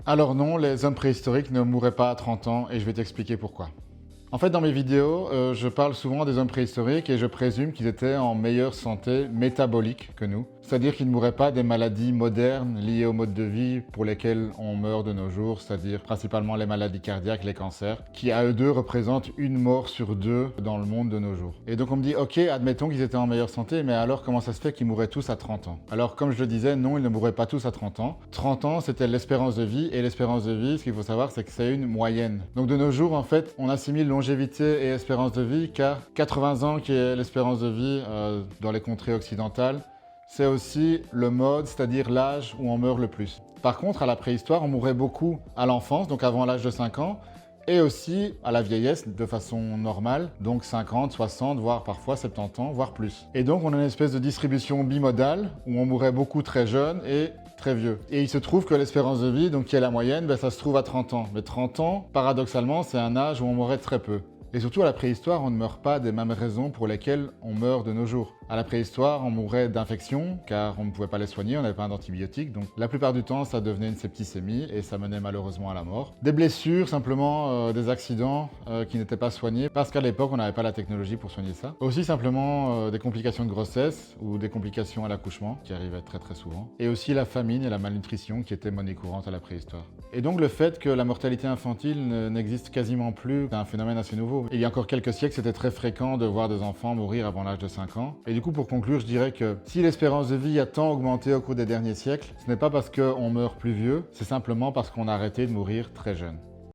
Alors non, les hommes préhistoriques ne mouraient pas à 30 ans et je vais t'expliquer pourquoi. En fait, dans mes vidéos, je parle souvent des hommes préhistoriques et je présume qu'ils étaient en meilleure santé métabolique que nous. C'est-à-dire qu'ils ne mouraient pas des maladies modernes liées au mode de vie pour lesquelles on meurt de nos jours, c'est-à-dire principalement les maladies cardiaques, les cancers, qui à eux deux représentent une mort sur deux dans le monde de nos jours. Et donc on me dit, ok, admettons qu'ils étaient en meilleure santé, mais alors comment ça se fait qu'ils mouraient tous à 30 ans? Alors comme je le disais, non, ils ne mouraient pas tous à 30 ans. 30 ans, c'était l'espérance de vie, et l'espérance de vie, ce qu'il faut savoir, c'est que c'est une moyenne. Donc de nos jours, en fait, on assimile longévité et espérance de vie, car 80 ans, qui est l'espérance de vie dans les contrées occidentales, c'est aussi le mode, c'est-à-dire l'âge où on meurt le plus. Par contre, à la préhistoire, on mourait beaucoup à l'enfance, donc avant l'âge de 5 ans, et aussi à la vieillesse de façon normale, donc 50, 60, voire parfois 70 ans, voire plus. Et donc on a une espèce de distribution bimodale, où on mourait beaucoup très jeune et très vieux. Et il se trouve que l'espérance de vie, donc qui est la moyenne, ben, ça se trouve à 30 ans. Mais 30 ans, paradoxalement, c'est un âge où on mourrait très peu. Et surtout, à la préhistoire, on ne meurt pas des mêmes raisons pour lesquelles on meurt de nos jours. À la préhistoire, on mourait d'infections, car on ne pouvait pas les soigner, on n'avait pas d'antibiotiques, donc la plupart du temps, ça devenait une septicémie, et ça menait malheureusement à la mort. Des blessures, simplement des accidents qui n'étaient pas soignés, parce qu'à l'époque, on n'avait pas la technologie pour soigner ça. Aussi simplement des complications de grossesse, ou des complications à l'accouchement, qui arrivaient très très souvent. Et aussi la famine et la malnutrition, qui étaient monnaie courante à la préhistoire. Et donc le fait que la mortalité infantile n'existe quasiment plus, c'est un phénomène assez nouveau. Il y a encore quelques siècles, c'était très fréquent de voir des enfants mourir avant l'âge de 5 ans. Et du coup, pour conclure, je dirais que si l'espérance de vie a tant augmenté au cours des derniers siècles, ce n'est pas parce qu'on meurt plus vieux, c'est simplement parce qu'on a arrêté de mourir très jeune.